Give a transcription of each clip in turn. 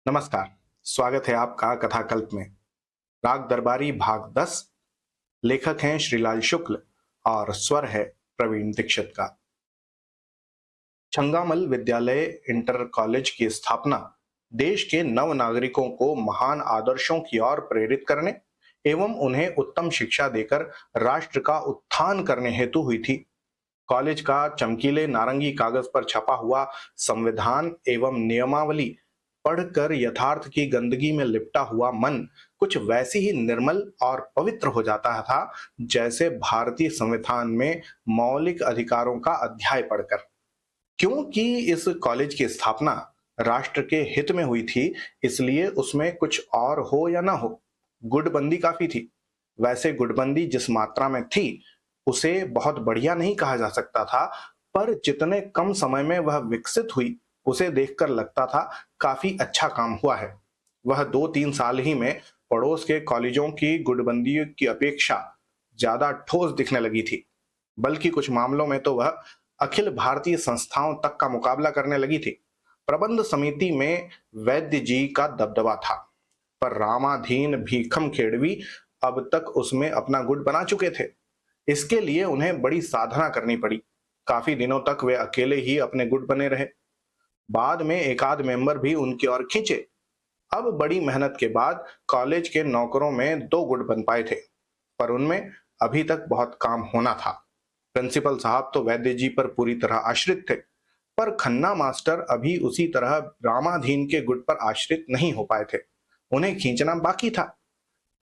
नमस्कार। स्वागत है आपका कथाकल्प में। राग दरबारी भाग 10। लेखक हैं श्रीलाल शुक्ल और स्वर है प्रवीण दीक्षित का। छंगामल विद्यालय इंटर कॉलेज की स्थापना देश के नव नागरिकों को महान आदर्शों की ओर प्रेरित करने एवं उन्हें उत्तम शिक्षा देकर राष्ट्र का उत्थान करने हेतु हुई थी। कॉलेज का चमकीले नारंगी कागज पर छपा हुआ संविधान एवं नियमावली पढ़कर यथार्थ की गंदगी में लिपटा हुआ मन कुछ वैसी ही निर्मल और पवित्र हो जाता था जैसे भारतीय संविधान में मौलिक अधिकारों का अध्याय पढ़कर। क्योंकि इस कॉलेज की स्थापना राष्ट्र के हित में हुई थी, इसलिए उसमें कुछ और हो या ना हो, गुटबंदी काफी थी। वैसे गुटबंदी जिस मात्रा में थी उसे बहुत बढ़िया नहीं कहा जा सकता था, पर जितने कम समय में वह विकसित हुई उसे देखकर लगता था काफी अच्छा काम हुआ है। वह 2-3 साल ही में पड़ोस के कॉलेजों की गुटबंदी की अपेक्षा ज्यादा ठोस दिखने लगी थी, बल्कि कुछ मामलों में तो वह अखिल भारतीय संस्थाओं तक का मुकाबला करने लगी थी। प्रबंध समिति में वैद्य जी का दबदबा था, पर रामाधीन भीखम खेड़वी अब तक उसमें अपना गुट बना चुके थे। इसके लिए उन्हें बड़ी साधना करनी पड़ी। काफी दिनों तक वे अकेले ही अपने गुट बने रहे। बाद में एक आध मेंबर भी उनकी ओर खींचे। अब बड़ी मेहनत के बाद कॉलेज के नौकरों में 2 गुट बन पाए थे, पर उनमें अभी तक बहुत काम होना था। प्रिंसिपल साहब तो वैद्य जी पर पूरी तरह आश्रित थे, पर खन्ना मास्टर अभी उसी तरह रामाधीन के गुट पर आश्रित नहीं हो पाए थे। उन्हें खींचना बाकी था।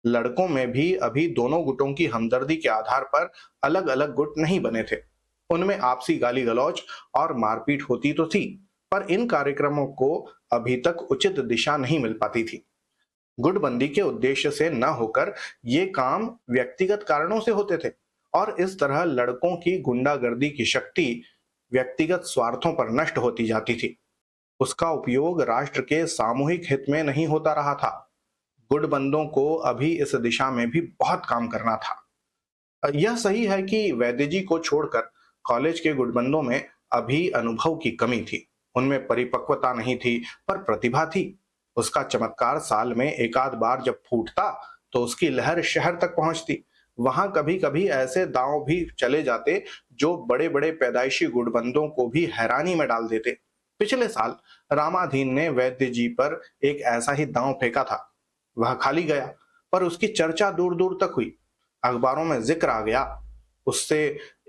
लड़कों में भी अभी दोनों गुटों की हमदर्दी के आधार पर अलग अलग गुट नहीं बने थे। उनमें आपसी गाली गलौज और मारपीट होती तो थी, पर इन कार्यक्रमों को अभी तक उचित दिशा नहीं मिल पाती थी। गुटबंदी के उद्देश्य से न होकर ये काम व्यक्तिगत कारणों से होते थे, और इस तरह लड़कों की गुंडागर्दी की शक्ति व्यक्तिगत स्वार्थों पर नष्ट होती जाती थी। उसका उपयोग राष्ट्र के सामूहिक हित में नहीं होता रहा था। गुटबंदों को अभी इस दिशा में भी बहुत काम करना था। यह सही है कि वैद्य जी को छोड़कर कॉलेज के गुटबंदों में अभी अनुभव की कमी थी। उनमें परिपक्वता नहीं थी, पर प्रतिभा थी। उसका चमत्कार साल में एक आध बार जब फूटता तो उसकी लहर शहर तक पहुंचती। वहां कभी कभी ऐसे दांव भी चले जाते जो बड़े बड़े पैदाइशी गुटबंदों को भी हैरानी में डाल देते। पिछले साल रामाधीन ने वैद्य जी पर एक ऐसा ही दांव फेंका था। वह खाली गया, पर उसकी चर्चा दूर दूर तक हुई। अखबारों में जिक्र आ गया। उससे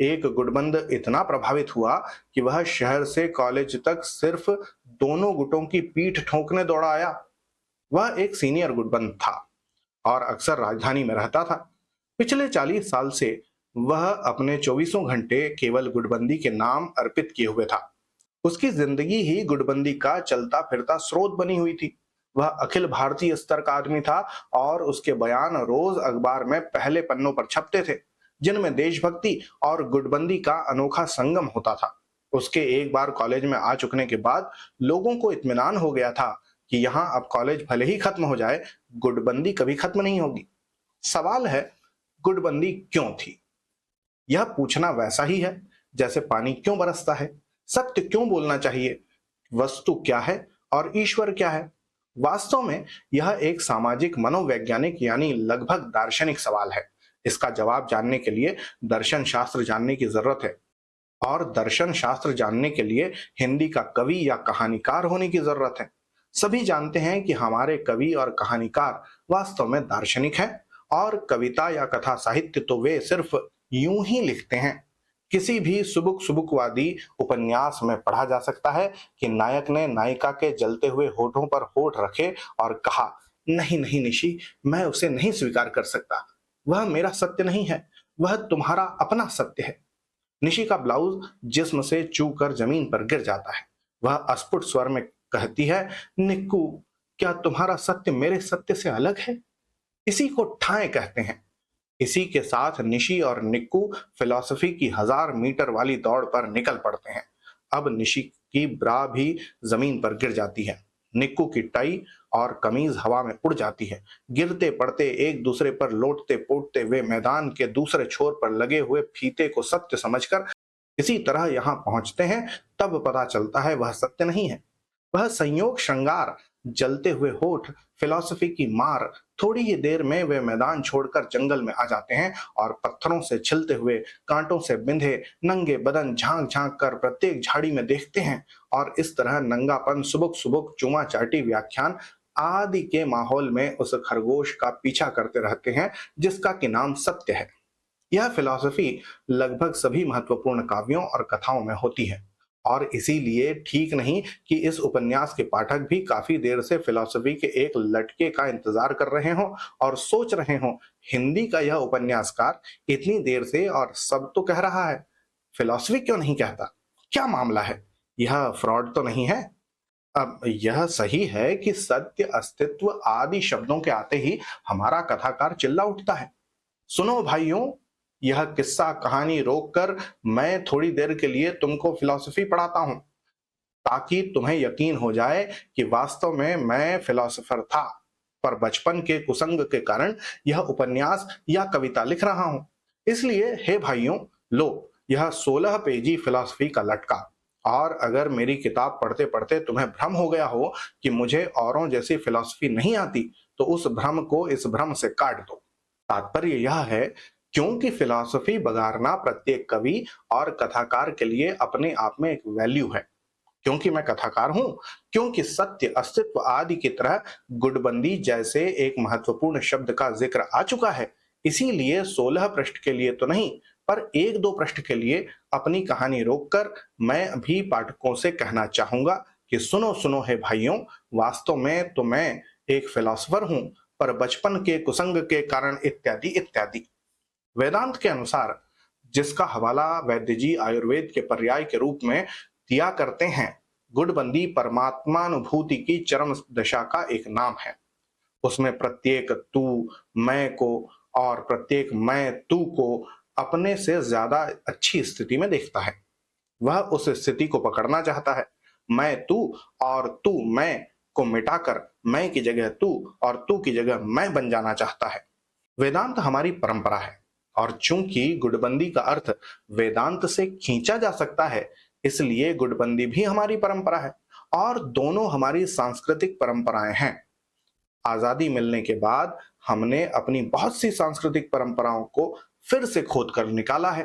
एक गुटबंद इतना प्रभावित हुआ कि वह शहर से कॉलेज तक सिर्फ दोनों गुटों की पीठ ठोंकने दौड़ा आया। वह एक सीनियर गुटबंद था और अक्सर राजधानी में रहता था। पिछले 40 साल से वह अपने 24 घंटे केवल गुटबंदी के नाम अर्पित किए हुए था। उसकी जिंदगी ही गुटबंदी का चलता फिरता स्रोत बनी हुई थी। वह अखिल भारतीय स्तर का आदमी था और उसके बयान रोज अखबार में पहले पन्नों पर छपते थे, जिनमें देशभक्ति और गुटबंदी का अनोखा संगम होता था। उसके एक बार कॉलेज में आ चुकने के बाद लोगों को इत्मीनान हो गया था कि यहाँ अब कॉलेज भले ही खत्म हो जाए, गुटबंदी कभी खत्म नहीं होगी। सवाल है, गुटबंदी क्यों थी? यह पूछना वैसा ही है जैसे पानी क्यों बरसता है, सत्य क्यों बोलना चाहिए, वस्तु क्या है और ईश्वर क्या है। वास्तव में यह एक सामाजिक मनोवैज्ञानिक यानी लगभग दार्शनिक सवाल है। इसका जवाब जानने के लिए दर्शन शास्त्र जानने की जरूरत है, और दर्शन शास्त्र जानने के लिए हिंदी का कवि या कहानीकार होने की जरूरत है। सभी जानते हैं कि हमारे कवि और कहानीकार वास्तव में दार्शनिक हैं, और कविता या कथा साहित्य तो वे सिर्फ यूं ही लिखते हैं। किसी भी सुबुकवादी उपन्यास में पढ़ा जा सकता है कि नायक ने नायिका के जलते हुए होठों पर होठ रखे और कहा, नहीं नहीं निशी, मैं उसे नहीं स्वीकार कर सकता, वह मेरा सत्य नहीं है, वह तुम्हारा अपना सत्य है। निशी का ब्लाउज जिस्म से चू कर जमीन पर गिर जाता है। वह अस्फुट स्वर में कहती है, निक्कू, क्या तुम्हारा सत्य मेरे सत्य से अलग है? इसी को ठाएं कहते हैं। इसी के साथ निशी और निक्कू फिलॉसफी की 1000 मीटर वाली दौड़ पर निकल पड़ते हैं। अब निशी की ब्रा भी जमीन पर गिर जाती है। निक्कू की टाई और कमीज हवा में उड़ जाती है। गिरते पड़ते एक दूसरे पर लोटते पोटते वे मैदान के दूसरे छोर पर लगे हुए फीते को सत्य समझकर इसी तरह यहाँ पहुंचते हैं, तब पता चलता है वह सत्य नहीं है, वह संयोग श्रृंगार, जलते हुए होठ, फिलॉसफी की मार। थोड़ी ही देर में वे मैदान छोड़कर जंगल में आ जाते हैं और पत्थरों से छिलते हुए, कांटों से बिंधे नंगे बदन झांक झांक कर प्रत्येक झाड़ी में देखते हैं, और इस तरह नंगापन, सुबुक सुबुक, चूमा चाटी, व्याख्यान आदि के माहौल में उस खरगोश का पीछा करते रहते हैं जिसका कि नाम सत्य है। यह फिलॉसफी लगभग सभी महत्वपूर्ण काव्यों और कथाओं में होती है, और इसीलिए ठीक नहीं कि इस उपन्यास के पाठक भी काफी देर से फिलॉसफी के एक लटके का इंतजार कर रहे हों और सोच रहे हों, हिंदी का यह उपन्यासकार इतनी देर से और सब तो कह रहा है, फिलॉसफी क्यों नहीं कहता? क्या मामला है? यह फ्रॉड तो नहीं है? अब यह सही है कि सत्य, अस्तित्व आदि शब्दों के आते ही हमारा कथाकार चिल्ला उठता है, सुनो भाइयों, यह किस्सा कहानी रोककर मैं थोड़ी देर के लिए तुमको फिलॉसफी पढ़ाता हूं, ताकि तुम्हें यकीन हो जाए कि वास्तव में मैं फिलोसोफर था, पर बचपन के कुसंग के कारण यह उपन्यास या कविता लिख रहा हूं। इसलिए हे भाइयों, लो यह 16 पेजी फिलॉसफी का लटका, और अगर मेरी किताब पढ़ते पढ़ते तुम्हें भ्रम हो गया हो कि मुझे औरों जैसी फिलॉसफी नहीं आती, तो उस भ्रम को इस भ्रम से काट दो। तात्पर्य यह है, क्योंकि फिलॉसफी बघारना प्रत्येक कवि और कथाकार के लिए अपने आप में एक वैल्यू है। क्योंकि मैं कथाकार हूं, क्योंकि सत्य, अस्तित्व आदि की तरह गुटबंदी जैसे एक महत्वपूर्ण शब्द का जिक्र आ चुका है, इसीलिए 16 पृष्ठ के लिए तो नहीं, पर एक दो पृष्ठ के लिए अपनी कहानी रोककर मैं भी पाठकों से कहना चाहूंगा कि सुनो सुनो है भाइयों, वास्तव में तो मैं एक फिलोसोफर हूं, पर बचपन के कुसंग के कारण इत्यादि इत्यादि। वेदांत के अनुसार, जिसका हवाला वैद्य जी आयुर्वेद के पर्याय के रूप में दिया करते हैं, गुटबंदी परमात्मानुभूति की चरम दशा का एक नाम है। उसमें प्रत्येक तू मैं को और प्रत्येक मैं तू को अपने से ज्यादा अच्छी स्थिति में देखता है। वह उस स्थिति को पकड़ना चाहता है। मैं तू और तू मैं को मिटाकर मैं की जगह तू और तू की जगह मैं बन जाना चाहता है। वेदांत हमारी परंपरा है, और चूंकि गुटबंदी का अर्थ वेदांत से खींचा जा सकता है, इसलिए गुटबंदी भी हमारी परंपरा है, और दोनों हमारी सांस्कृतिक परंपराएं हैं। आजादी मिलने के बाद हमने अपनी बहुत सी सांस्कृतिक परंपराओं को फिर से खोद कर निकाला है।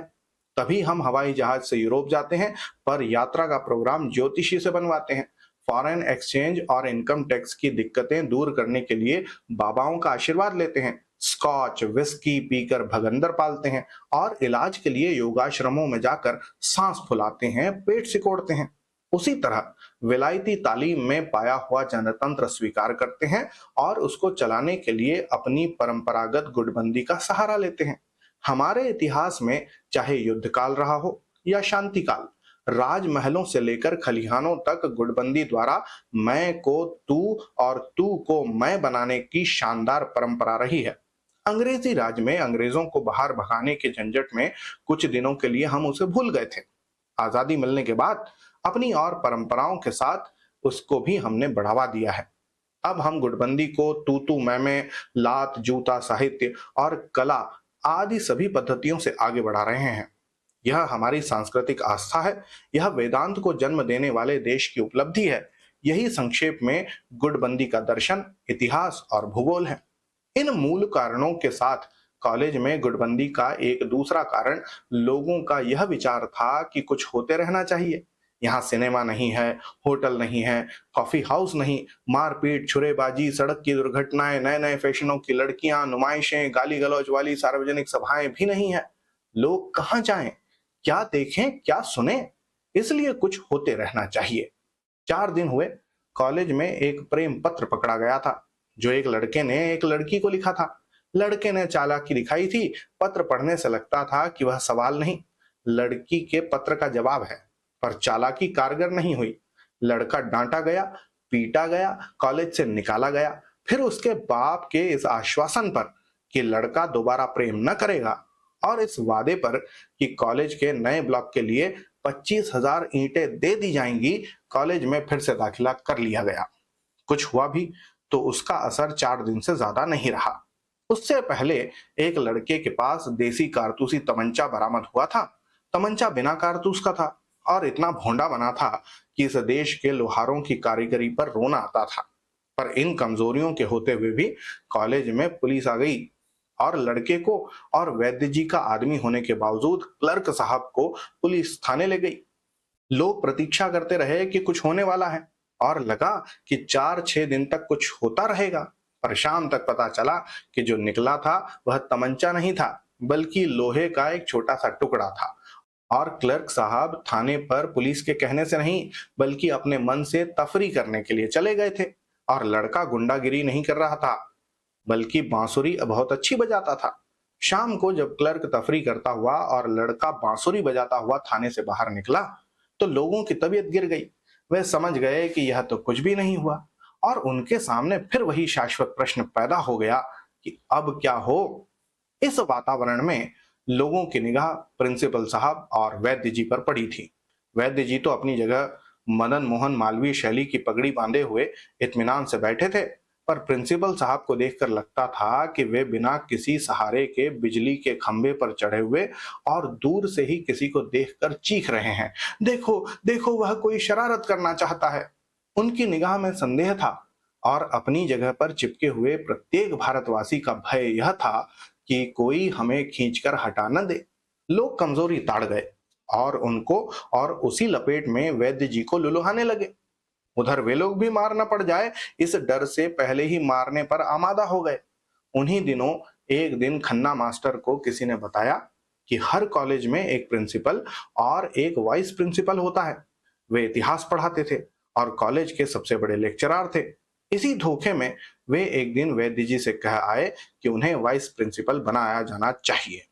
तभी हम हवाई जहाज से यूरोप जाते हैं, पर यात्रा का प्रोग्राम ज्योतिषी से बनवाते हैं। फॉरेन एक्सचेंज और इनकम टैक्स की दिक्कतें दूर करने के लिए बाबाओं का आशीर्वाद लेते हैं। स्कॉच विस्की पीकर भगंदर पालते हैं, और इलाज के लिए योगाश्रमों में जाकर सांस फुलाते हैं, पेट सिकोड़ते हैं। उसी तरह विलायती तालीम में पाया हुआ जनतंत्र स्वीकार करते हैं, और उसको चलाने के लिए अपनी परंपरागत गुटबंदी का सहारा लेते हैं। हमारे इतिहास में चाहे युद्ध काल रहा हो या शांति काल, राजमहलों से लेकर खलिहानों तक गुटबंदी द्वारा मैं को तू और तू को मैं बनाने की शानदार परंपरा रही है। अंग्रेजी राज में अंग्रेजों को बाहर भगाने के झंझट में कुछ दिनों के लिए हम उसे भूल गए थे। आजादी मिलने के बाद अपनी और परंपराओं के साथ उसको भी हमने बढ़ावा दिया है। अब हम गुटबंदी को तू तू मैं, लात जूता, साहित्य और कला आदि सभी पद्धतियों से आगे बढ़ा रहे हैं। यह हमारी सांस्कृतिक आस्था है, यह वेदांत को जन्म देने वाले देश की उपलब्धि है। यही संक्षेप में गुटबंदी का दर्शन, इतिहास और भूगोल है। इन मूल कारणों के साथ कॉलेज में गुटबंदी का एक दूसरा कारण लोगों का यह विचार था कि कुछ होते रहना चाहिए। यहाँ सिनेमा नहीं है, होटल नहीं है, कॉफी हाउस नहीं, मारपीट, छुरेबाजी, सड़क की दुर्घटनाएं, नए नए फैशनों की लड़कियां, नुमाइशें, गाली गलौज वाली सार्वजनिक सभाएं भी नहीं है। लोग कहाँ जाएं, क्या देखें, क्या सुने? इसलिए कुछ होते रहना चाहिए। 4 दिन हुए, कॉलेज में एक प्रेम पत्र पकड़ा गया था, जो एक लड़के ने एक लड़की को लिखा था। लड़के ने चालाकी दिखाई थी। पत्र पढ़ने से लगता था कि वह सवाल नहीं, लड़की के पत्र का जवाब है, पर चालाकी कारगर नहीं हुई। लड़का डांटा गया, पीटा गया, कॉलेज से निकाला गया। फिर उसके बाप के इस आश्वासन पर कि लड़का दोबारा प्रेम न करेगा, और इस वादे पर कि कॉलेज के नए ब्लॉक के लिए 25,000 ईंटें दे दी जाएंगी, कॉलेज में फिर से दाखिला कर लिया गया। कुछ हुआ भी तो उसका असर 4 दिन से ज्यादा नहीं रहा। उससे पहले एक लड़के के पास देसी कारतूसी तमंचा बरामद हुआ था। तमंचा बिना कारतूस का था और इतना भोंडा बना था कि इस देश के लोहारों की कारीगरी पर रोना आता था। पर इन कमजोरियों के होते हुए भी कॉलेज में पुलिस आ गई और लड़के को और वैद्य जी का आदमी होने के बावजूद क्लर्क साहब को पुलिस थाने ले गई। लोग प्रतीक्षा करते रहे कि कुछ होने वाला है और लगा कि 4-6 दिन तक कुछ होता रहेगा। पर शाम तक पता चला कि जो निकला था वह तमंचा नहीं था, बल्कि लोहे का एक छोटा सा टुकड़ा था। और क्लर्क साहब थाने पर पुलिस के कहने से नहीं, बल्कि अपने मन से तफरी करने के लिए चले गए थे। और लड़का गुंडागिरी नहीं कर रहा था, बल्कि बांसुरी बहुत अच्छी बजाता था। शाम को जब क्लर्क तफरी करता हुआ और लड़का बांसुरी बजाता हुआ थाने से बाहर निकला, तो लोगों की तबीयत गिर गई। वे समझ गए कि यह तो कुछ भी नहीं हुआ और उनके सामने फिर वही शाश्वत प्रश्न पैदा हो गया कि अब क्या हो। इस वातावरण में लोगों की निगाह प्रिंसिपल साहब और वैद्य जी पर पड़ी थी। वैद्य जी तो अपनी जगह मदन मोहन मालवीय शैली की पगड़ी बांधे हुए इत्मीनान से बैठे थे, पर प्रिंसिपल साहब को देखकर लगता था कि वे बिना किसी सहारे के बिजली के खंभे पर चढ़े हुए और दूर से ही किसी को देखकर चीख रहे हैं, देखो देखो, वह कोई शरारत करना चाहता है। उनकी निगाह में संदेह था और अपनी जगह पर चिपके हुए प्रत्येक भारतवासी का भय यह था कि कोई हमें खींचकर हटा न दे। लोग कमजोरी ताड़ गए और उनको और उसी लपेट में वैद्य जी को लुलुहाने लगे। उधर वे लोग भी मार न पड़ जाए, इस डर से पहले ही मारने पर आमादा हो गए। उन्हीं दिनों एक दिन खन्ना मास्टर को किसी ने बताया कि हर कॉलेज में एक प्रिंसिपल और एक वाइस प्रिंसिपल होता है। वे इतिहास पढ़ाते थे और कॉलेज के सबसे बड़े लेक्चरर थे। इसी धोखे में वे एक दिन वैद्य जी से कह आए कि उन्हें वाइस प्रिंसिपल बनाया जाना चाहिए।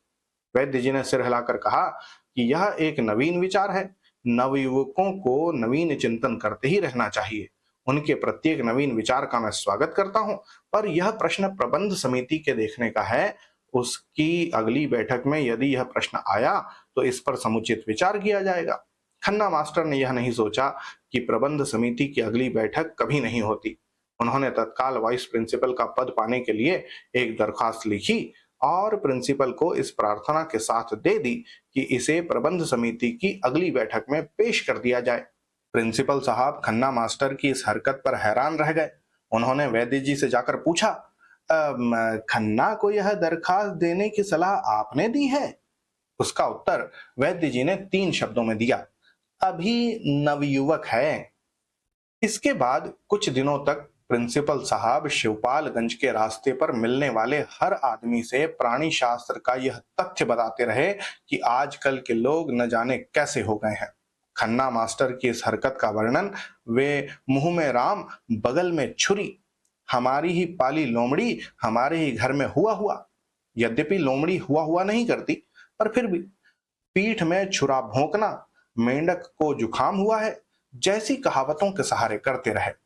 वैद्य जी ने सिर हिलाकर कहा कि यह एक नवीन विचार है। नवयुवकों को नवीन चिंतन करते ही रहना चाहिए। उनके प्रत्येक नवीन विचार का मैं स्वागत करता हूं, पर यह प्रश्न प्रबंध समिति के देखने का है। उसकी अगली बैठक में यदि यह प्रश्न आया तो इस पर समुचित विचार किया जाएगा। खन्ना मास्टर ने यह नहीं सोचा कि प्रबंध समिति की अगली बैठक कभी नहीं होती। उन्होंने तत्काल वाइस प्रिंसिपल का पद पाने के लिए एक दरखास्त लिखी और प्रिंसिपल को इस प्रार्थना के साथ दे दी कि इसे प्रबंध समिति की अगली बैठक में पेश कर दिया जाए। प्रिंसिपल साहब खन्ना मास्टर की इस हरकत पर हैरान रह गए। उन्होंने वैद्य जी से जाकर पूछा, खन्ना को यह दरखास्त देने की सलाह आपने दी है? उसका उत्तर वैद्य जी ने 3 शब्दों में दिया, अभी नवयुवक है। इसके बाद कुछ दिनों तक प्रिंसिपल साहब शिवपालगंज के रास्ते पर मिलने वाले हर आदमी से प्राणी शास्त्र का यह तथ्य बताते रहे कि आजकल के लोग न जाने कैसे हो गए हैं। खन्ना मास्टर की इस हरकत का वर्णन वे मुंह में राम बगल में छुरी, हमारी ही पाली लोमड़ी हमारे ही घर में हुआ हुआ, यद्यपि लोमड़ी हुआ हुआ नहीं करती, पर फिर भी पीठ में छुरा भोंकना, मेंढक को जुकाम हुआ है जैसी कहावतों के सहारे करते रहे।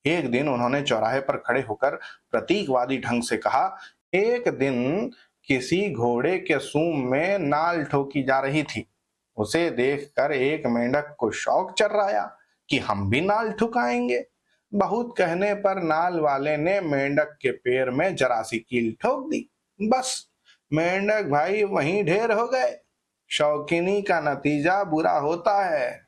एक दिन उन्होंने चौराहे पर खड़े होकर प्रतीकवादी ढंग से कहा, एक दिन किसी घोड़े के सूंड में नाल ठोकी जा रही थी। उसे देखकर एक मेंढक को शौक चर्राया कि हम भी नाल ठुकाएंगे। बहुत कहने पर नाल वाले ने मेंढक के पैर में जरा सी कील ठोक दी। बस मेंढक भाई वहीं ढेर हो गए। शौकीनी का नतीजा बुरा होता है।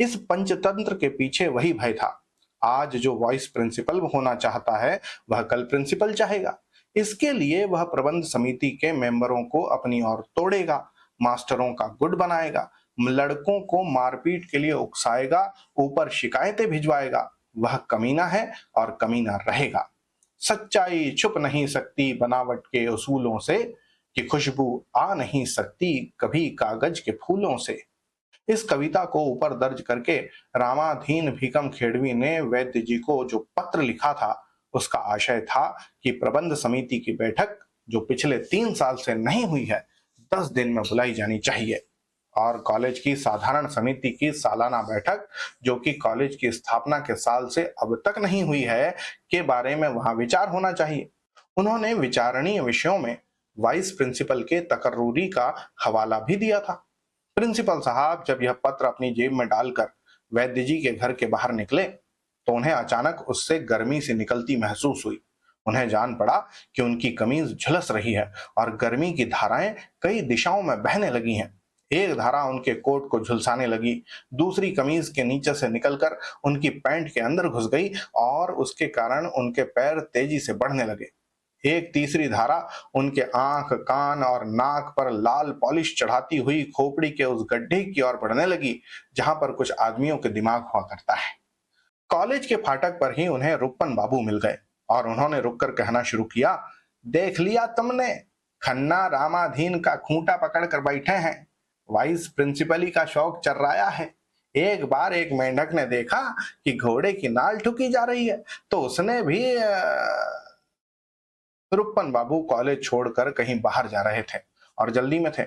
इस पंचतंत्र के पीछे वही भय था। आज जो वाइस प्रिंसिपल होना चाहता है वह कल प्रिंसिपल चाहेगा। इसके लिए वह प्रबंध समिति के मेंबरों को अपनी ओर तोड़ेगा, मास्टरों का गुट बनाएगा, लड़कों को मारपीट के लिए उकसाएगा, ऊपर शिकायतें भिजवाएगा। वह कमीना है और कमीना रहेगा। सच्चाई छुप नहीं सकती बनावट के उसूलों से, कि खुशबू आ नहीं सकती कभी कागज के फूलों से। इस कविता को ऊपर दर्ज करके रामाधीन भीकम खेड़वी ने वैद्य जी को जो पत्र लिखा था उसका आशय था कि प्रबंध समिति की बैठक जो पिछले 3 साल से नहीं हुई है 10 दिन में बुलाई जानी चाहिए और कॉलेज की साधारण समिति की सालाना बैठक जो कि कॉलेज की स्थापना के साल से अब तक नहीं हुई है के बारे में वहां विचार होना चाहिए। उन्होंने विचारणीय विषयों में वाइस प्रिंसिपल के तकर्रुरी का हवाला भी दिया था। प्रिंसिपल साहब जब यह पत्र अपनी जेब में डालकर वैद्य जी के घर के बाहर निकले तो उन्हें अचानक उससे गर्मी से निकलती महसूस हुई। उन्हें जान पड़ा कि उनकी कमीज झुलस रही है और गर्मी की धाराएं कई दिशाओं में बहने लगी हैं। एक धारा उनके कोट को झुलसाने लगी, दूसरी कमीज के नीचे से निकलकर उनकी पैंट के अंदर घुस गई और उसके कारण उनके पैर तेजी से बढ़ने लगे। एक तीसरी धारा उनके आंख, कान और नाक पर लाल पॉलिश चढ़ाती हुई खोपड़ी के उस गड्ढे की ओर बढ़ने लगी जहां पर कुछ आदमियों के दिमाग हुआ करता है। कॉलेज के फाटक पर ही उन्हें रुक्पन बाबू मिल गए और उन्होंने रुककर कहना शुरू किया, देख लिया तुमने, खन्ना रामाधीन का खूंटा पकड़ कर बैठे हैं। वाइस प्रिंसिपली का शौक चर्राया है। एक बार एक मेंढक ने देखा कि घोड़े की नाल ठुकी जा रही है तो उसने भी रुक्पन बाबू कॉलेज छोड़कर कहीं बाहर जा रहे थे और जल्दी में थे।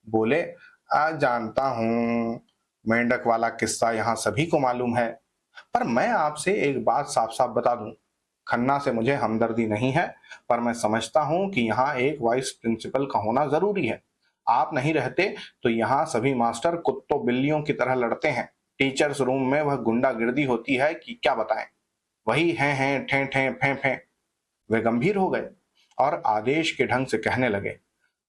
बोले, आज जानता हूं मेंढक वाला किस्सा यहाँ सभी को मालूम है, पर मैं आपसे एक बात साफ साफ बता दूं, खन्ना से मुझे हमदर्दी नहीं है, पर मैं समझता हूं कि यहाँ एक वाइस प्रिंसिपल का होना जरूरी है। आप नहीं रहते तो यहाँ सभी मास्टर कुत्तों बिल्लियों की तरह लड़ते हैं। टीचर्स रूम में वह गुंडागिर्दी होती है कि क्या बताएं। वही हैं ठे ठे फे फे। वे गंभीर हो गए और आदेश के ढंग से कहने लगे,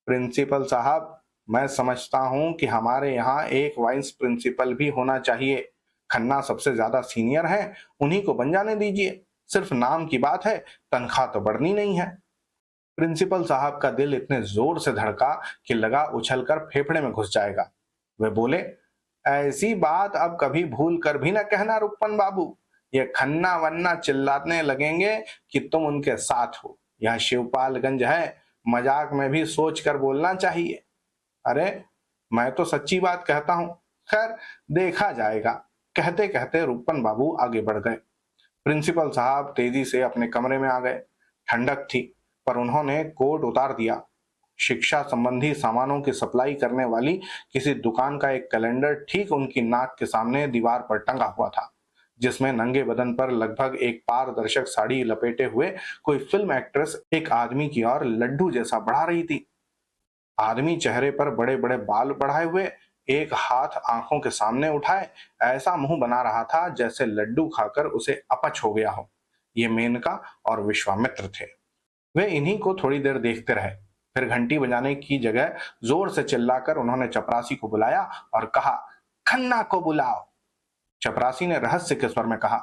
प्रिंसिपल साहब, मैं समझता हूं कि हमारे यहाँ एक वाइस प्रिंसिपल भी होना चाहिए। खन्ना सबसे ज्यादा सीनियर है, उन्हीं को बन जाने दीजिए। सिर्फ नाम की बात है, तनख्वाह तो बढ़नी नहीं है। प्रिंसिपल साहब का दिल इतने जोर से धड़का कि लगा उछलकर फेफड़े में घुस जाएगा। वे बोले, ऐसी बात अब कभी भूल कर भी न कहना रुक्पन बाबू। ये खन्ना वन्ना चिल्लाने लगेंगे कि तुम उनके साथ हो। यह शिवपालगंज है, मजाक में भी सोच कर बोलना चाहिए। अरे, मैं तो सच्ची बात कहता हूं, खैर देखा जाएगा। कहते कहते रुक्पन बाबू आगे बढ़ गए। प्रिंसिपल साहब तेजी से अपने कमरे में आ गए। ठंडक थी, पर उन्होंने कोट उतार दिया। शिक्षा संबंधी सामानों की सप्लाई करने वाली किसी दुकान का एक कैलेंडर ठीक उनकी नाक के सामने दीवार पर टंगा हुआ था, जिसमें नंगे बदन पर लगभग एक पारदर्शक साड़ी लपेटे हुए कोई फिल्म एक्ट्रेस एक आदमी की ओर लड्डू जैसा बढ़ा रही थी। आदमी चेहरे पर बड़े बड़े बाल बढ़ाए हुए, एक हाथ आंखों के सामने उठाए ऐसा मुंह बना रहा था जैसे लड्डू खाकर उसे अपच हो गया हो। ये मेनका और विश्वामित्र थे। वे इन्हीं को थोड़ी देर देखते रहे, फिर घंटी बजाने की जगह जोर से चिल्लाकर उन्होंने चपरासी को बुलाया और कहा, खन्ना को बुलाओ। चपरासी ने रहस्य के स्वर में कहा,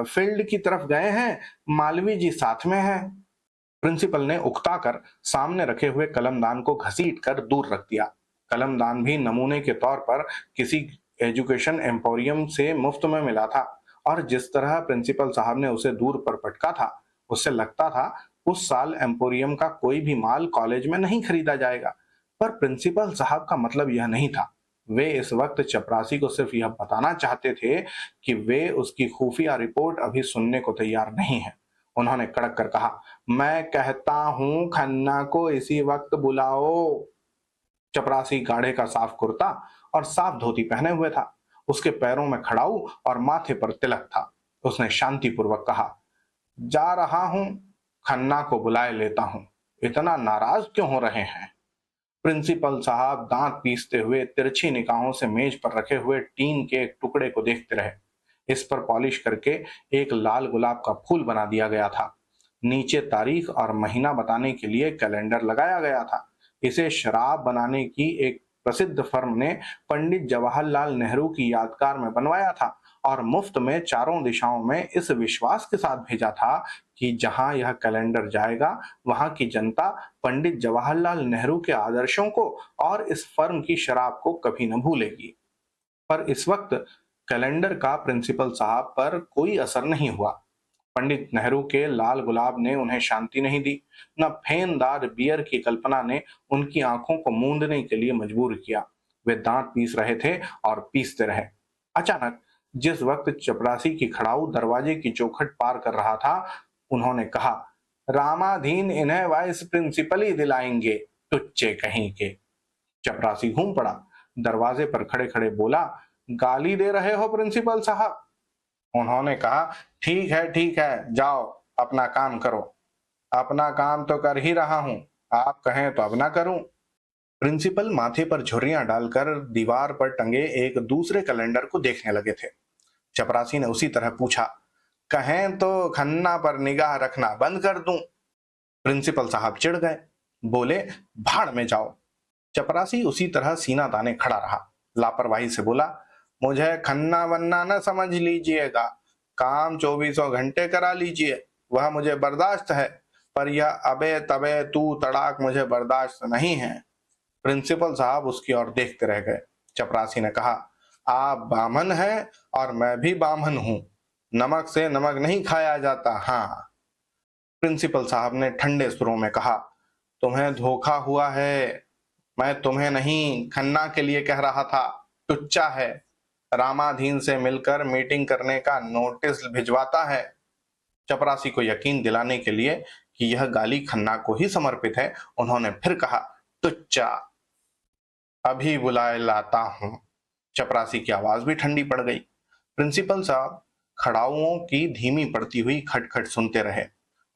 फील्ड की तरफ गए हैं, मालवी जी साथ में हैं। प्रिंसिपल ने उकताकर सामने रखे हुए कलमदान को घसीटकर दूर रख दिया। कलमदान भी नमूने के तौर पर किसी एजुकेशन एम्पोरियम से मुफ्त में मिला था और जिस तरह प्रिंसिपल साहब ने उसे दूर पर पटका था, उससे लगता था उस साल एम्पोरियम का कोई भी माल कॉलेज में नहीं खरीदा जाएगा। पर प्रिंसिपल साहब का मतलब यह नहीं था। वे इस वक्त चपरासी को सिर्फ यह बताना चाहते थे कि वे उसकी खुफिया रिपोर्ट अभी सुनने को तैयार नहीं है। उन्होंने कड़क कर कहा, मैं कहता हूं खन्ना को इसी वक्त बुलाओ। चपरासी गाढ़े का साफ कुर्ता और साफ धोती पहने हुए था। उसके पैरों में खड़ाऊ और माथे पर तिलक था। उसने शांतिपूर्वक कहा, जा रहा हूं, खन्ना को बुलाए लेता हूं। इतना नाराज क्यों हो रहे हैं? प्रिंसिपल साहब दांत पीसते हुए तिरछी निगाहों से मेज पर रखे हुए टीन के एक टुकड़े को देखते रहे। इस पर पॉलिश करके एक लाल गुलाब का फूल बना दिया गया था। नीचे तारीख और महीना बताने के लिए कैलेंडर लगाया गया था। इसे शराब बनाने की एक प्रसिद्ध फर्म ने पंडित जवाहरलाल नेहरू की यादगार में बनवाया था और मुफ्त में चारों दिशाओं में इस विश्वास के साथ भेजा था कि जहां यह कैलेंडर जाएगा वहां की जनता पंडित जवाहरलाल नेहरू के आदर्शों को और इस फर्म की शराब को कभी न भूलेगी। पर इस वक्त कैलेंडर का प्रिंसिपल साहब पर कोई असर नहीं हुआ। पंडित नेहरू के लाल गुलाब ने उन्हें शांति नहीं दी, न फेनदार बियर की कल्पना ने उनकी आंखों को मूंदने के लिए मजबूर किया। वे दांत पीस रहे थे और पीसते रहे। अचानक जिस वक्त चपरासी की खड़ाऊ दरवाजे की चौखट पार कर रहा था, उन्होंने कहा, रामाधीन इन्हें वाइस प्रिंसिपल ही दिलाएंगे, टुच्चे कहीं के। चपरासी घूम पड़ा, दरवाजे पर खड़े खड़े बोला, गाली दे रहे हो प्रिंसिपल साहब? उन्होंने कहा, ठीक है, जाओ अपना काम करो। अपना काम तो कर ही रहा हूं, आप कहें तो अब ना करूं। प्रिंसिपल माथे पर झुर्रियां डालकर दीवार पर टंगे एक दूसरे कैलेंडर को देखने लगे थे। चपरासी ने उसी तरह पूछा, कहें तो खन्ना पर निगाह रखना बंद कर दूं? प्रिंसिपल साहब चिढ़ गए, बोले, भाड़ में जाओ। चपरासी उसी तरह सीना ताने खड़ा रहा, लापरवाही से बोला, मुझे खन्ना वन्ना न समझ लीजिएगा, काम चौबीसों घंटे करा लीजिए, वह मुझे बर्दाश्त है, पर यह अबे तबे तू तड़ाक मुझे बर्दाश्त नहीं है। प्रिंसिपल साहब उसकी ओर देखते रह गए। चपरासी ने कहा, आप बामन हैं और मैं भी बामन हूं, नमक से नमक नहीं खाया जाता। हाँ। प्रिंसिपल साहब ने ठंडे सुरों में कहा, तुम्हें धोखा हुआ है, मैं तुम्हें नहीं खन्ना के लिए कह रहा था, टुच्चा है, रामाधीन से मिलकर मीटिंग करने का नोटिस भिजवाता है। चपरासी को यकीन दिलाने के लिए कि यह गाली खन्ना को ही समर्पित है, उन्होंने फिर कहा, टुच्चा, अभी बुलाए लाता हूं। चपरासी की आवाज भी ठंडी पड़ गई। प्रिंसिपल साहब खड़ाउओं की धीमी पड़ती हुई खटखट सुनते रहे।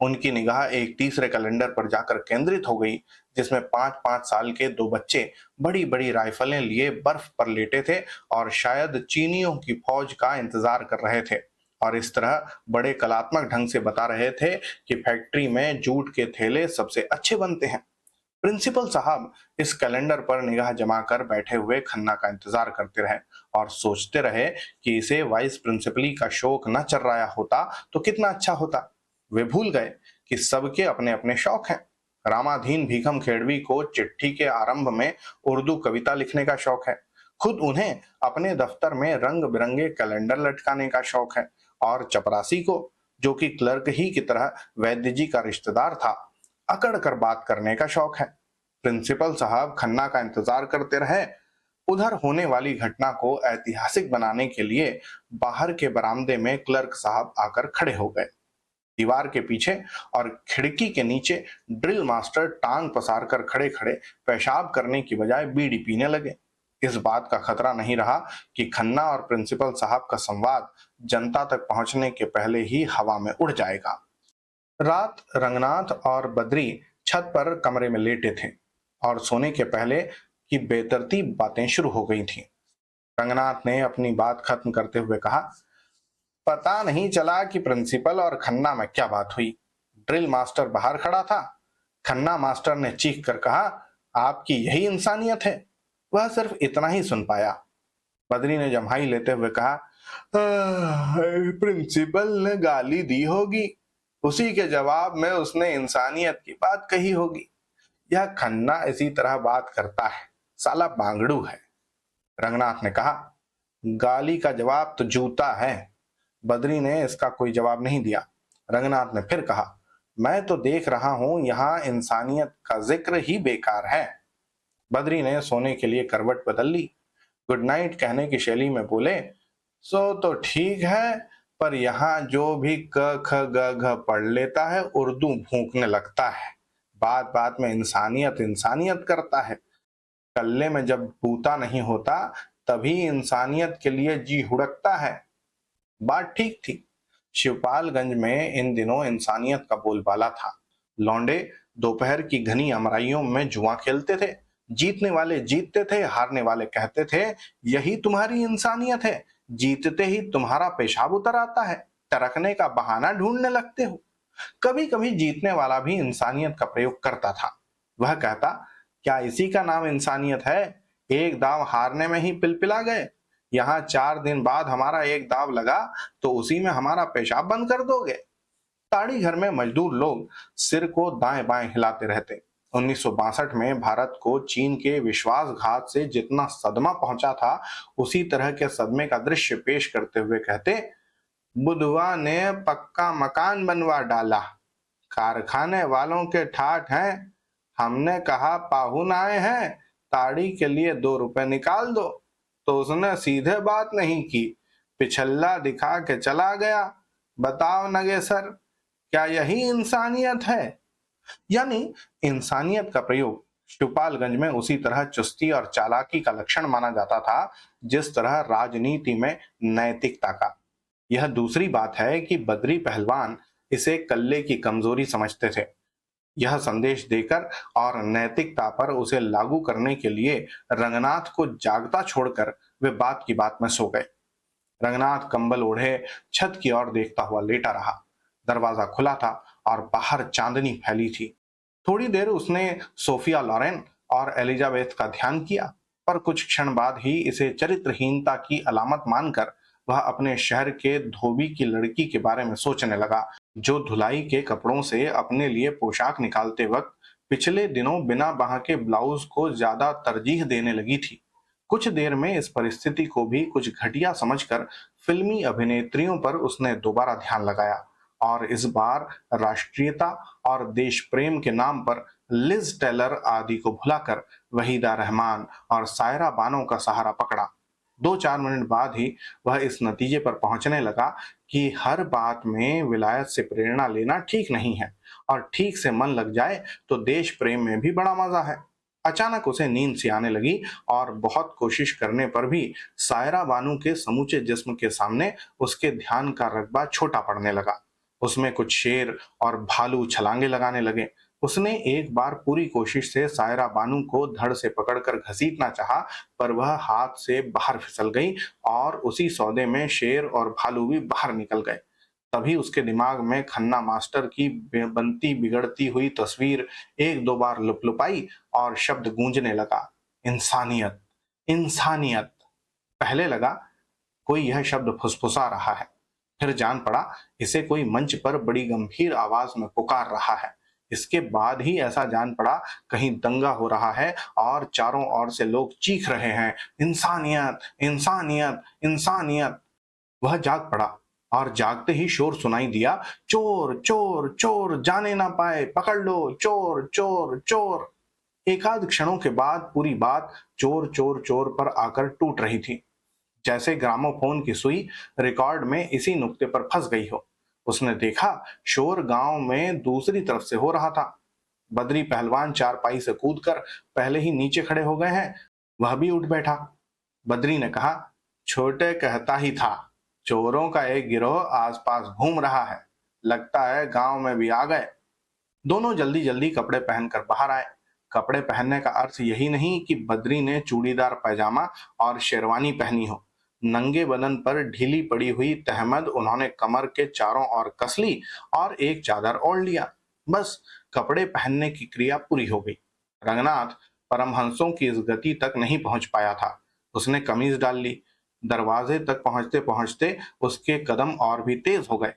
उनकी निगाह एक तीसरे कैलेंडर पर जाकर केंद्रित हो गई, जिसमें 5-5 साल के दो बच्चे बड़ी बड़ी राइफलें लिए बर्फ पर लेटे थे और शायद चीनियों की फौज का इंतजार कर रहे थे, और इस तरह बड़े कलात्मक ढंग से बता रहे थे कि फैक्ट्री में जूट के थैले सबसे अच्छे बनते हैं। प्रिंसिपल साहब इस कैलेंडर पर निगाह जमाकर बैठे हुए खन्ना का इंतजार करते रहे और सोचते रहे कि इसे वाइस प्रिंसिपली का शौक न चर्राया होता तो कितना अच्छा होता। वे भूल गए कि सबके अपने अपने शौक हैं। रामाधीन भीखम खेड़वी को चिट्ठी के आरंभ में उर्दू कविता लिखने का शौक है, खुद उन्हें अपने दफ्तर में रंग बिरंगे कैलेंडर लटकाने का शौक है, और चपरासी को, जो कि क्लर्क ही की तरह वैद्य जी का रिश्तेदार था, अकड़ कर बात करने का शौक है। प्रिंसिपल साहब खन्ना का इंतजार करते रहे। उधर होने वाली घटना को ऐतिहासिक बनाने के लिए बाहर के बरामदे में क्लर्क साहब आकर खड़े हो गए। दीवार के पीछे और खिड़की के नीचे ड्रिल मास्टर टांग पसार कर खड़े खड़े पेशाब करने की बजाय बीड़ी पीने लगे। इस बात का खतरा नहीं रहा कि खन्ना और प्रिंसिपल साहब का संवाद जनता तक पहुंचने के पहले ही हवा में उड़ जाएगा। रात रंगनाथ और बद्री छत पर कमरे में लेटे थे और सोने के पहले की बेतरतीब बातें शुरू हो गई थीं। रंगनाथ ने अपनी बात खत्म करते हुए कहा, पता नहीं चला कि प्रिंसिपल और खन्ना में क्या बात हुई। ड्रिल मास्टर बाहर खड़ा था। खन्ना मास्टर ने चीख कर कहा, आपकी यही इंसानियत है। वह सिर्फ इतना ही सुन पाया। बद्री ने जम्हाई लेते हुए कहा, प्रिंसिपल ने गाली दी होगी, उसी के जवाब में उसने इंसानियत की बात कही होगी। यह खन्ना इसी तरह बात करता है, साला बांगड़ू है। रंगनाथ ने कहा, गाली का जवाब तो जूता है। बद्री ने इसका कोई जवाब नहीं दिया। रंगनाथ ने फिर कहा, मैं तो देख रहा हूं यहां इंसानियत का जिक्र ही बेकार है। बद्री ने सोने के लिए करवट बदल ली। गुड नाइट कहने की शैली में बोले, सो तो ठीक है, पर यहाँ जो भी क ख ग घ पढ़ लेता है उर्दू भूखने लगता है, बात बात में इंसानियत इंसानियत करता है। कल्ले में जब बूता नहीं होता तभी इंसानियत के लिए जी हुड़कता है। बात ठीक थी। शिवपालगंज में इन दिनों इंसानियत का बोलबाला था। लौंडे दोपहर की घनी अमराइयों में जुआ खेलते थे। जीतने वाले जीतते थे, हारने वाले कहते थे, यही तुम्हारी इंसानियत है, जीतते ही तुम्हारा पेशाब उतर आता है, टरकने का बहाना ढूंढने लगते हो। कभी कभी जीतने वाला भी इंसानियत का प्रयोग करता था। वह कहता, क्या इसी का नाम इंसानियत है? एक दाव हारने में ही पिलपिला गए। यहाँ 4 दिन बाद हमारा एक दाव लगा तो उसी में हमारा पेशाब बंद कर दोगे। ताड़ी घर में मजदूर लोग सिर को दाएं बाएं हिलाते रहते। 1962 में भारत को चीन के विश्वासघात से जितना सदमा पहुंचा था, उसी तरह के सदमे का दृश्य पेश करते हुए कहते, बुधवा ने पक्का मकान बनवा डाला, कारखाने वालों के ठाठ हैं, हमने कहा पाहुन आए हैं, ताड़ी के लिए 2 रुपए निकाल दो, तो उसने सीधे बात नहीं की, पिछल्ला दिखा के चला गया। बताओ नगेसर, क्या यही इंसानियत है? यानी इंसानियत का प्रयोग शिवपालगंज में उसी तरह चुस्ती और चालाकी का लक्षण माना जाता था जिस तरह राजनीति में नैतिकता का। यह दूसरी बात है कि बद्री पहलवान इसे कल्ले की कमजोरी समझते थे। यह संदेश देकर और नैतिकता पर उसे लागू करने के लिए रंगनाथ को जागता छोड़कर वे बात की बात में सो गए। रंगनाथ कंबल ओढ़े छत की ओर देखता हुआ लेटा रहा। दरवाजा खुला था और बाहर चांदनी फैली थी। थोड़ी देर उसने सोफिया लॉरेन और एलिजाबेथ का ध्यान किया, पर कुछ क्षण बाद ही इसे चरित्रहीनता की अलामत मानकर वह अपने शहर के धोबी की लड़की के बारे में सोचने लगा, जो धुलाई के कपड़ों से अपने लिए पोशाक निकालते वक्त पिछले दिनों बिना बाह के ब्लाउज को ज्यादा तरजीह देने लगी थी। कुछ देर में इस परिस्थिति को भी कुछ घटिया समझकर फिल्मी अभिनेत्रियों पर उसने दोबारा ध्यान लगाया और इस बार राष्ट्रीयता और देश प्रेम के नाम पर लिज टेलर आदि को भुलाकर वहीदा रहमान और सायरा बानो का सहारा पकड़ा। 2-4 मिनट बाद ही वह इस नतीजे पर पहुंचने लगा कि हर बात में विलायत से प्रेरणा लेना ठीक नहीं है और ठीक से मन लग जाए तो देश प्रेम में भी बड़ा मजा है। अचानक उसे नींद सी आने लगी और बहुत कोशिश करने पर भी सायरा बानू के समूचे जिस्म के सामने उसके ध्यान का रकबा छोटा पड़ने लगा। उसमें कुछ शेर और भालू छलांगे लगाने लगे। उसने एक बार पूरी कोशिश से सायरा बानू को धड़ से पकड़कर घसीटना चाहा, पर वह हाथ से बाहर फिसल गई और उसी सौदे में शेर और भालू भी बाहर निकल गए। तभी उसके दिमाग में खन्ना मास्टर की बनती बिगड़ती हुई तस्वीर एक दो बार लुपलुपाई और शब्द गूंजने लगा, इंसानियत, इंसानियत। पहले लगा कोई यह शब्द फुसफुसा रहा है, फिर जान पड़ा इसे कोई मंच पर बड़ी गंभीर आवाज में पुकार रहा है। इसके बाद ही ऐसा जान पड़ा कहीं दंगा हो रहा है और चारों ओर से लोग चीख रहे हैं, इंसानियत, इंसानियत, इंसानियत। वह जाग पड़ा और जागते ही शोर सुनाई दिया, चोर चोर चोर, जाने ना पाए, पकड़ लो, चोर चोर चोर। एकाध क्षणों के बाद पूरी बात चोर चोर चोर पर आकर टूट रही थी, जैसे ग्रामोफोन की सुई रिकॉर्ड में इसी नुक्ते पर फंस गई हो। उसने देखा शोर गांव में दूसरी तरफ से हो रहा था। बद्री पहलवान चारपाई से कूदकर पहले ही नीचे खड़े हो गए हैं, वह भी उठ बैठा। बद्री ने कहा, छोटे कहता ही था, चोरों का एक गिरोह आसपास घूम रहा है, लगता है गांव में भी आ गए। दोनों जल्दी जल्दी कपड़े पहनकर बाहर आए। कपड़े पहनने का अर्थ यही नहीं कि बद्री ने चूड़ीदार पैजामा और शेरवानी पहनी हो। नंगे बदन पर ढीली पड़ी हुई तहमद उन्होंने कमर के चारों ओर कस ली और एक चादर ओढ़ लिया। बस कपड़े पहनने की क्रिया पूरी हो गई। रंगनाथ परमहंसों की इस गति तक नहीं पहुंच पाया था। उसने कमीज डाल ली। दरवाजे तक पहुंचते पहुंचते उसके कदम और भी तेज हो गए।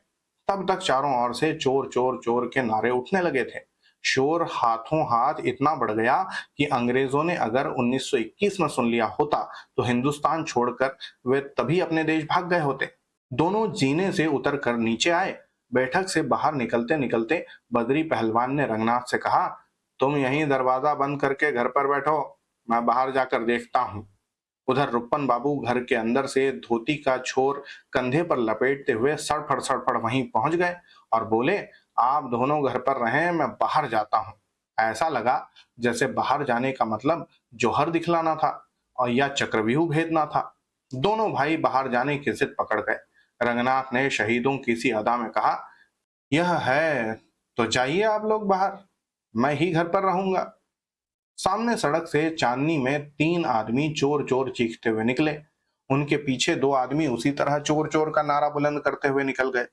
तब तक चारों ओर से चोर चोर चोर के नारे उठने लगे थे। शोर हाथों हाथ इतना बढ़ गया कि अंग्रेजों ने अगर 1921 में सुन लिया होता तो हिंदुस्तान छोड़कर वे तभी अपने देश भाग गए होते। दोनों जीने से उतर कर नीचे आए। बैठक से बाहर निकलते निकलते बद्री पहलवान ने रंगनाथ से कहा, तुम यहीं दरवाजा बंद करके घर पर बैठो, मैं बाहर जाकर देखता हूं। उधर रुपन बाबू घर के अंदर से धोती का छोर कंधे पर लपेटते हुए सड़फड़ सड़फड़ वहीं पहुंच गए और बोले, आप दोनों घर पर रहें, मैं बाहर जाता हूं। ऐसा लगा जैसे बाहर जाने का मतलब जौहर दिखलाना था और या चक्रव्यूह भेदना था। दोनों भाई बाहर जाने की जिद पकड़ गए। रंगनाथ ने शहीदों की सी अदा में कहा, यह है तो जाइए आप लोग बाहर, मैं ही घर पर रहूंगा। सामने सड़क से चांदनी में 3 आदमी चोर चोर चीखते हुए निकले। उनके पीछे 2 आदमी उसी तरह चोर चोर का नारा बुलंद करते हुए निकल गए।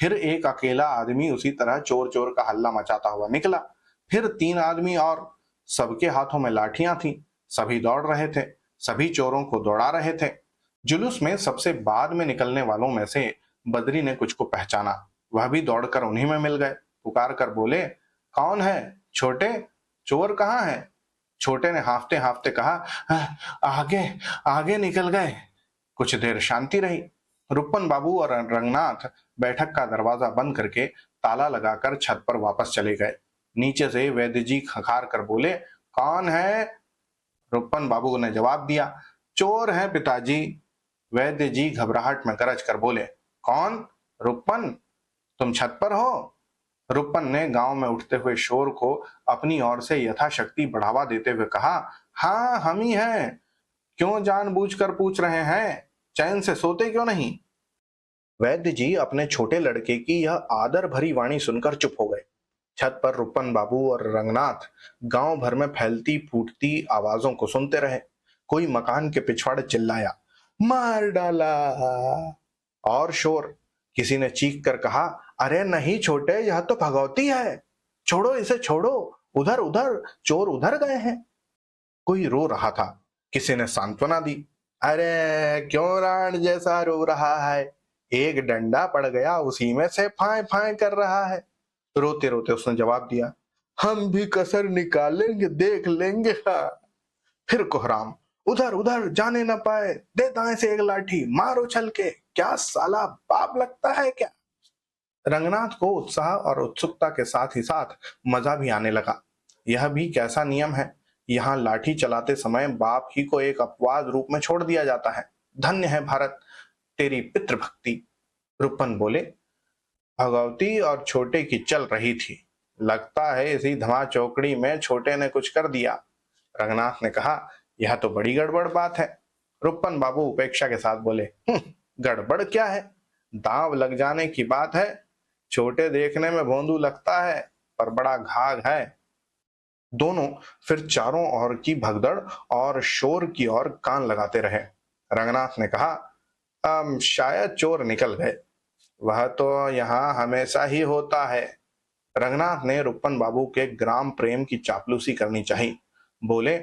फिर एक अकेला आदमी उसी तरह चोर चोर का हल्ला मचाता हुआ निकला। फिर 3 आदमी और, सबके हाथों में लाठियां थीं। सभी दौड़ रहे थे, सभी चोरों को दौड़ा रहे थे। जुलूस में सबसे बाद में निकलने वालों में से बद्री ने कुछ को पहचाना। वह भी दौड़कर उन्हीं में मिल गए। पुकार कर बोले, कौन है छोटे, चोर कहाँ है? छोटे ने हाफते हाफते कहा, आगे आगे निकल गए। कुछ देर शांति रही। रुपन बाबू और रंगनाथ बैठक का दरवाजा बंद करके ताला लगाकर छत पर वापस चले गए। नीचे से वैद्य जी खखार कर बोले, कौन है? रुपन बाबू ने जवाब दिया, चोर है पिताजी। वैद्य जी घबराहट में गरज कर बोले, कौन? रुपन, तुम छत पर हो? रुपन ने गांव में उठते हुए शोर को अपनी ओर से यथाशक्ति बढ़ावा देते हुए कहा, हाँ हम ही हैं। क्यों जानबूझकर पूछ रहे हैं? चैन से सोते क्यों नहीं? वैद्य जी अपने छोटे लड़के की यह आदर भरी वाणी सुनकर चुप हो गए। छत पर रुपन बाबू और रंगनाथ गांव भर में फैलती फूटती आवाजों को सुनते रहे। कोई मकान के पिछवाड़े चिल्लाया, मार डाला। और शोर, किसी ने चीख कर कहा, अरे नहीं छोटे, यह तो भगवती है, छोड़ो इसे छोड़ो, उधर उधर चोर उधर गए हैं। कोई रो रहा था। किसी ने सांत्वना दी, अरे क्यों राण जैसा रो रहा है, एक डंडा पड़ गया उसी में से फाय फाय कर रहा है। रोते रोते उसने जवाब दिया, हम भी कसर निकालेंगे, देख लेंगे। हाँ। फिर कोहराम, उधर उधर जाने न पाए, दे दाएं से एक लाठी, मारो छल के, क्या साला बाप लगता है क्या। रंगनाथ को उत्साह और उत्सुकता के साथ ही साथ मजा भी आने लगा। यह भी कैसा नियम है, यहाँ लाठी चलाते समय बाप ही को एक अपवाद रूप में छोड़ दिया जाता है। धन्य है भारत, तेरी पितृभक्ति। रुपन बोले, भगवती और छोटे की चल रही थी, लगता है इसी धमा चौकड़ी में छोटे ने कुछ कर दिया। रंगनाथ ने कहा, यह तो बड़ी गड़बड़ बात है। रुपन बाबू उपेक्षा के साथ बोले, गड़बड़ क्या है, दांव लग जाने की बात है। छोटे देखने में भोंदू लगता है, पर बड़ा घाघ है। दोनों फिर चारों ओर की भगदड़ और शोर की ओर कान लगाते रहे। रंगनाथ ने कहा, शायद चोर निकल गए, वह तो यहाँ हमेशा ही होता है। रंगनाथ ने रुपन बाबू के ग्राम प्रेम की चापलूसी करनी चाहिए। बोले,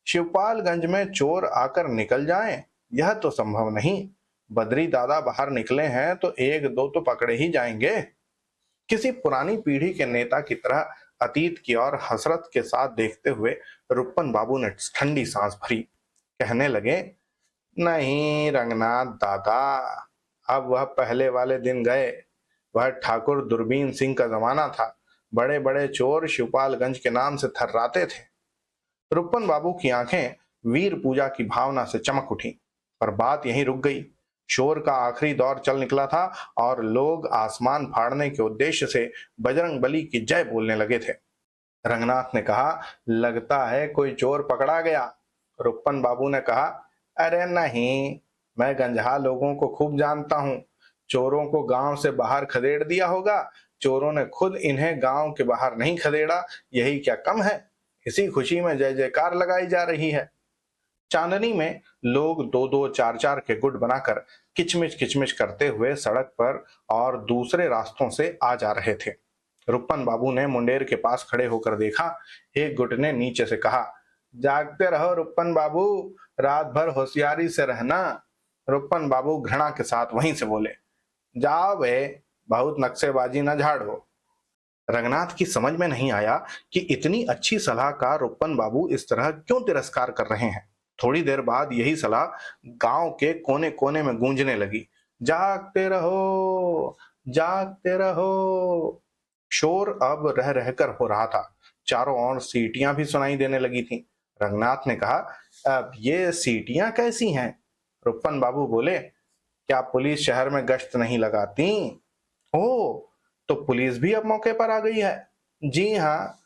शिवपालगंज में चोर आकर निकल जाएं, यह तो संभव नहीं। बद्री दादा बाहर निकले हैं तो एक दो तो पकड़े ही जाएंगे। किसी पुरानी पीढ़ी के नेता की तरह अतीत की ओर हसरत के साथ देखते हुए रुपन बाबू ने ठंडी सांस भरी। कहने लगे, नहीं रंगनाथ दादा, अब वह पहले वाले दिन गए। वह ठाकुर दूरबीन सिंह का जमाना था, बड़े बड़े चोर शिवपालगंज के नाम से थर्राते थे। रुपन बाबू की आंखें वीर पूजा की भावना से चमक उठी, पर बात यहीं रुक गई। शोर का आखिरी दौर चल निकला था और लोग आसमान फाड़ने के उद्देश्य से बजरंग बली की जय बोलने लगे थे। रंगनाथ ने कहा, लगता है कोई चोर पकड़ा गया। रुपन बाबू ने कहा, अरे नहीं, मैं गंजहा लोगों को खूब जानता हूँ। चोरों को गांव से बाहर खदेड़ दिया होगा, चोरों ने खुद इन्हें गांव के बाहर नहीं खदेड़ा, यही क्या कम है। इसी खुशी में जय जयकार लगाई जा रही है। चांदनी में लोग दो दो चार चार के गुट बनाकर किचमिच किचमिच करते हुए सड़क पर और दूसरे रास्तों से आ जा रहे थे। रुपन बाबू ने मुंडेर के पास खड़े होकर देखा। एक गुट ने नीचे से कहा, जागते रहो रुपन बाबू, रात भर होशियारी से रहना। रुपन बाबू घृणा के साथ वहीं से बोले, जाओ बे, बहुत नक्शेबाजी न झाड़ो। रंगनाथ की समझ में नहीं आया कि इतनी अच्छी सलाह का रुपन बाबू इस तरह क्यों तिरस्कार कर रहे हैं। थोड़ी देर बाद यही सलाह गांव के कोने कोने में गूंजने लगी, जागते रहो, जागते रहो। शोर अब रह रहकर हो रहा था। चारों ओर सीटियां भी सुनाई देने लगी थीं। रंगनाथ ने कहा, अब ये सीटियां कैसी हैं। रुपन बाबू बोले, क्या पुलिस शहर में गश्त नहीं लगाती। ओ, तो पुलिस भी अब मौके पर आ गई है। जी हाँ,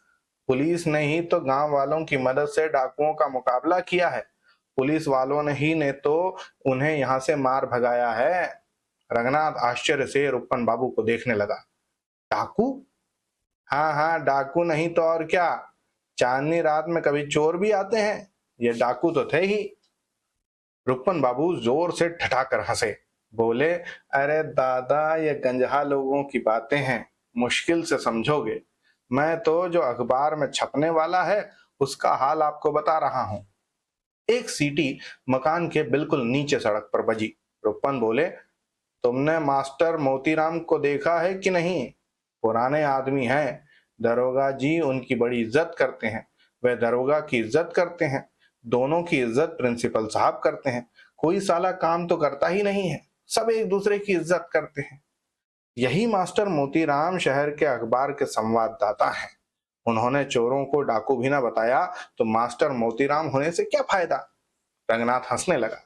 पुलिस ने ही तो गांव वालों की मदद से डाकुओं का मुकाबला किया है। पुलिस वालों ने ही ने तो उन्हें यहां से मार भगाया है। रंगनाथ आश्चर्य से रुपन बाबू को देखने लगा। डाकू? हाँ हाँ, डाकू नहीं तो और क्या। चांदनी रात में कभी चोर भी आते हैं, ये डाकू तो थे ही। रुपन बाबू जोर से ठठाकर हंसे। बोले, अरे दादा, ये गंजहा लोगों की बातें हैं, मुश्किल से समझोगे। मैं तो जो अखबार में छपने वाला है उसका हाल आपको बता रहा हूं। एक सीटी मकान के बिल्कुल नीचे सड़क पर बजी। रुपन बोले, तुमने मास्टर मोतीराम को देखा है कि नहीं। पुराने आदमी हैं, दरोगा जी उनकी बड़ी इज्जत करते हैं, वे दरोगा की इज्जत करते हैं, दोनों की इज्जत प्रिंसिपल साहब करते हैं। कोई साला काम तो करता ही नहीं है, सब एक दूसरे की इज्जत करते हैं। यही मास्टर मोतीराम शहर के अखबार के संवाददाता हैं। उन्होंने चोरों को डाकू भी ना बताया तो मास्टर मोतीराम होने से क्या फायदा। रंगनाथ हंसने लगा।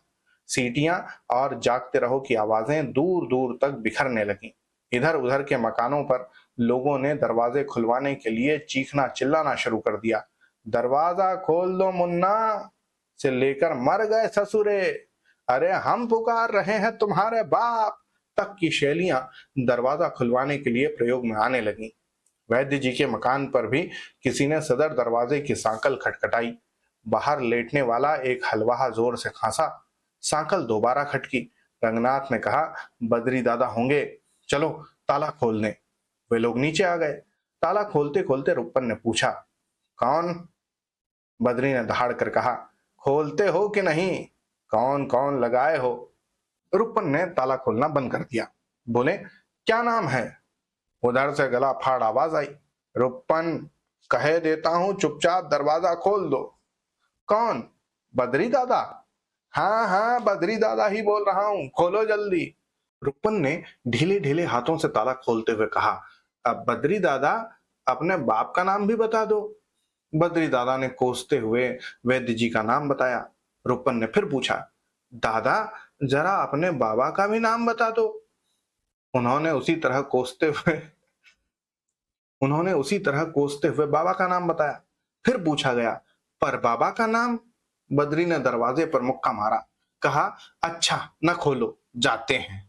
सीटियां और जागते रहो की आवाजें दूर दूर तक बिखरने लगी। इधर उधर के मकानों पर लोगों ने दरवाजे खुलवाने के लिए चीखना चिल्लाना शुरू कर दिया। दरवाजा खोल दो मुन्ना, से लेकर मर गए ससुरे, अरे हम पुकार रहे हैं तुम्हारे बाप तक की शैलियां दरवाजा खुलवाने के लिए प्रयोग में आने लगी। वैद्य जी के मकान पर भी किसी ने सदर दरवाजे की सांकल खटखटाई। बाहर लेटने वाला एक हलवाहा जोर से खांसा। सांकल दोबारा खटकी। रंगनाथ ने कहा, बद्री दादा होंगे, चलो ताला खोल दें। वे लोग नीचे आ गए। ताला खोलते खोलते रुपन ने पूछा, कौन। बद्री ने दहाड़ कर कहा, खोलते हो कि नहीं? कौन कौन लगाए हो? रुपन ने ताला खोलना बंद कर दिया। बोले, क्या नाम है? उधर से गला फाड़ आवाज आई, रुपन, कहे देता हूं चुपचाप दरवाजा खोल दो। कौन? बद्री दादा? हाँ हाँ, बद्री दादा ही बोल रहा हूं, खोलो जल्दी। रुपन ने ढीले ढीले हाथों से ताला खोलते हुए कहा, अब बद्री दादा, अपने बाप का नाम भी बता दो। बद्री दादा ने कोसते हुए वैद्य जी का नाम बताया। रुपन ने फिर पूछा, दादा, जरा अपने बाबा का भी नाम बता दो। उन्होंने उसी तरह कोसते हुए उन्होंने उसी तरह कोसते हुए बाबा का नाम बताया। फिर पूछा गया, पर बाबा का नाम? बद्री ने दरवाजे पर मुक्का मारा, कहा, अच्छा न खोलो, जाते हैं।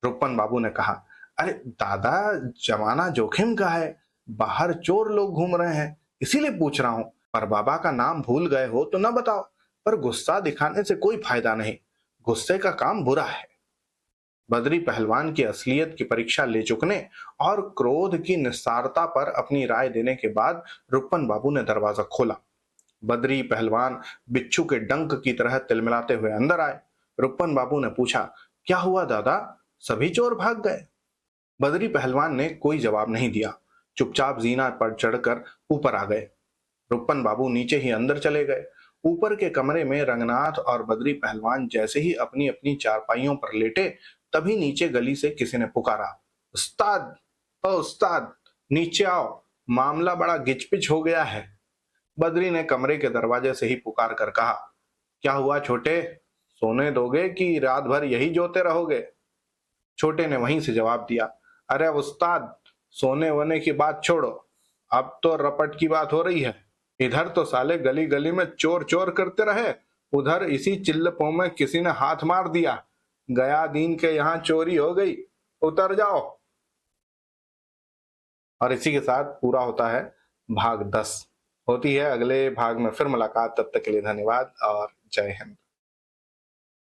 रुपन बाबू ने कहा, अरे दादा, जमाना जोखिम का है, बाहर चोर लोग घूम रहे हैं, इसीलिए पूछ रहा हूं। पर बाबा का नाम भूल गए हो तो न बताओ, पर गुस्सा दिखाने से कोई फायदा नहीं, गुस्से का काम बुरा है। बद्री पहलवान की असलियत की परीक्षा ले चुकने और क्रोध की निस्सारता पर अपनी राय देने के बाद रुपन बाबू ने दरवाजा खोला। बद्री पहलवान बिच्छू के डंक की तरह तिलमिलाते हुए अंदर आए। रुपन बाबू ने पूछा, क्या हुआ दादा, सभी चोर भाग गए? बद्री पहलवान ने कोई जवाब नहीं दिया, चुपचाप जीना पर चढ़कर ऊपर आ गए। रुपन बाबू नीचे ही अंदर चले गए। ऊपर के कमरे में रंगनाथ और बद्री पहलवान जैसे ही अपनी अपनी चारपाइयों पर लेटे, तभी नीचे गली से किसी ने पुकारा, उस्ताद, ओ उस्ताद, नीचे आओ, मामला बड़ा गिचपिच हो गया है। बद्री ने कमरे के दरवाजे से ही पुकार कर कहा, क्या हुआ छोटे, सोने दोगे कि रात भर यही जोते रहोगे? छोटे ने वहीं से जवाब दिया, अरे उस्ताद, सोने वोने की बात छोड़ो, अब तो रपट की बात हो रही है। इधर तो साले गली गली में चोर चोर करते रहे, उधर इसी चिल्लपों में किसी ने हाथ मार दिया, गया दीन के यहाँ चोरी हो गई, उतर जाओ। और इसी के साथ पूरा होता है भाग 10। होती है अगले भाग में फिर मुलाकात, तब तक के लिए धन्यवाद और जय हिंद।